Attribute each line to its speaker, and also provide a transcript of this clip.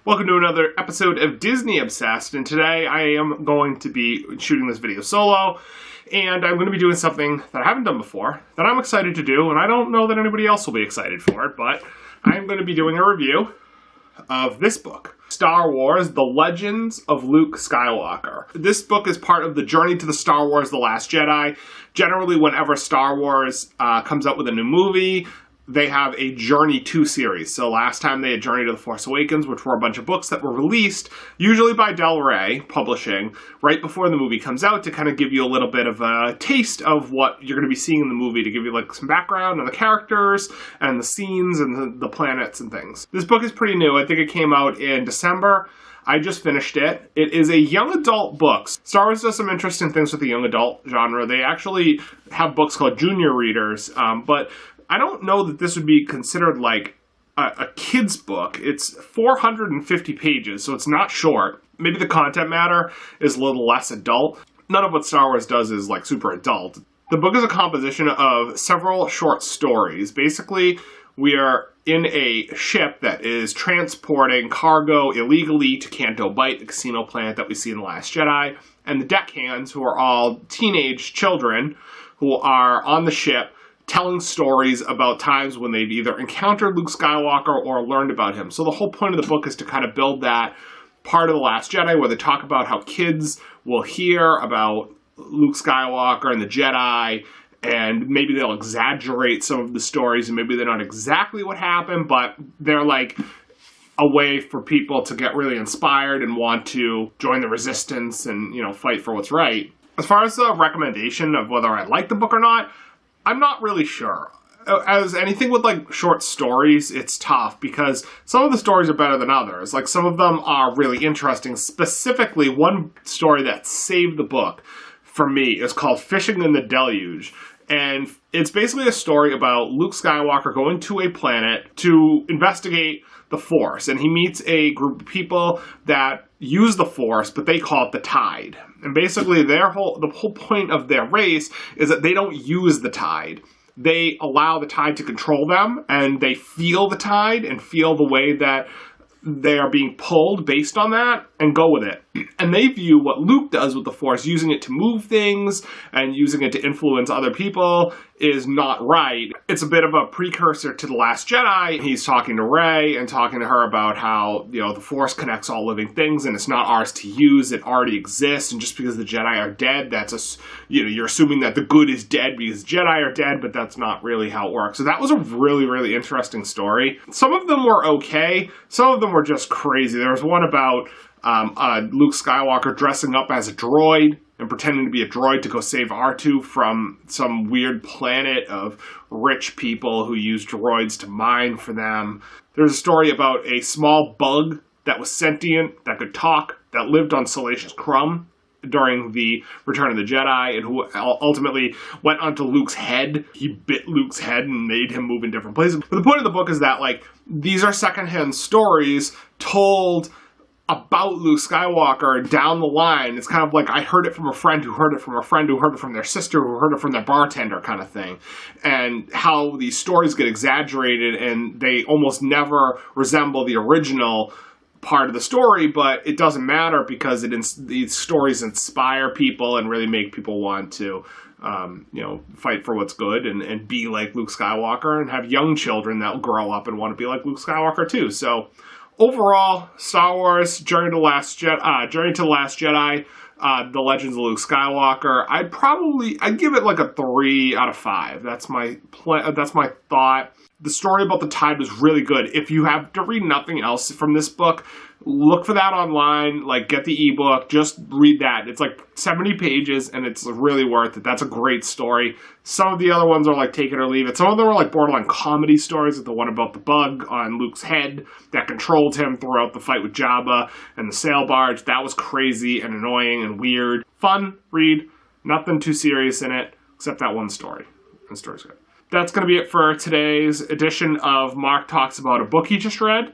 Speaker 1: Welcome to another episode of Disney Obsessed, and today I am going to be shooting this video solo, and I'm going to be doing something that I haven't done before, that I'm excited to do, and I don't know that anybody else will be excited for it, but I'm going to be doing a review of this book, Star Wars: The Legends of Luke Skywalker. This book is part of the Journey to the Star Wars: The Last Jedi. Generally, whenever Star Wars comes out with a new movie, they have a Journey to series. So last time they had Journey to the Force Awakens, which were a bunch of books that were released, usually by Del Rey Publishing, right before the movie comes out to kind of give you a little bit of a taste of what you're going to be seeing in the movie, to give you like some background on the characters and the scenes and the planets and things. This book is pretty new. I think it came out in December. I just finished it. It is a young adult book. Star Wars does some interesting things with the young adult genre. They actually have books called junior readers, but I don't know that this would be considered like a kid's book. It's 450 pages, so it's not short. Maybe the content matter is a little less adult. None of what Star Wars does is like super adult. The book is a composition of several short stories. Basically, we are in a ship that is transporting cargo illegally to Canto Bight, the casino planet that we see in The Last Jedi, and the deckhands, who are all teenage children who are on the ship, telling stories about times when they've either encountered Luke Skywalker or learned about him. So the whole point of the book is to kind of build that part of The Last Jedi where they talk about how kids will hear about Luke Skywalker and the Jedi, and maybe they'll exaggerate some of the stories, and maybe they're not exactly what happened, but they're like a way for people to get really inspired and want to join the resistance and, you know, fight for what's right. As far as the recommendation of whether I like the book or not, I'm not really sure. As anything with like short stories, it's tough because some of the stories are better than others. Like some of them are really interesting. Specifically, one story that saved the book for me is called Fishing in the Deluge. And it's basically a story about Luke Skywalker going to a planet to investigate the Force. And he meets a group of people that use the Force, but they call it the Tide. And basically the whole point of their race is that they don't use the Tide. They allow the Tide to control them, and they feel the Tide and feel the way that they are being pulled based on that and go with it. And they view what Luke does with the Force, using it to move things and using it to influence other people, is not right. It's a bit of a precursor to The Last Jedi. He's talking to Rey and talking to her about how, you know, the Force connects all living things and it's not ours to use. It already exists. And just because the Jedi are dead, you're assuming that the good is dead because Jedi are dead, but that's not really how it works. So that was a really, really interesting story. Some of them were okay. Some of them were just crazy. There was one about Luke Skywalker dressing up as a droid and pretending to be a droid to go save R2 from some weird planet of rich people who use droids to mine for them. There's a story about a small bug that was sentient, that could talk, that lived on Salacious Crumb during the Return of the Jedi, and who ultimately went onto Luke's head. He bit Luke's head and made him move in different places. But the point of the book is that, like, these are secondhand stories told about Luke Skywalker down the line. It's kind of like I heard it from a friend who heard it from a friend who heard it from their sister who heard it from their bartender kind of thing. And how these stories get exaggerated and they almost never resemble the original part of the story, but it doesn't matter because these stories inspire people and really make people want to fight for what's good and be like Luke Skywalker, and have young children that will grow up and want to be like Luke Skywalker too. So overall, Star Wars: Journey to the Last Jedi, The Legends of Luke Skywalker, I'd give it like a 3 out of 5. That's my thought. The story about the Tide was really good. If you have to read nothing else from this book, look for that online, like get the ebook, just read that. It's like 70 pages and it's really worth it. That's a great story. Some of the other ones are like take it or leave it. Some of them are like borderline comedy stories, like the one about the bug on Luke's head that controlled him throughout the fight with Jabba and the sail barge. That was crazy and annoying and weird. Fun read, nothing too serious in it, except that one story. The story's good. That's going to be it for today's edition of Marc Talks About a Book He Just Read.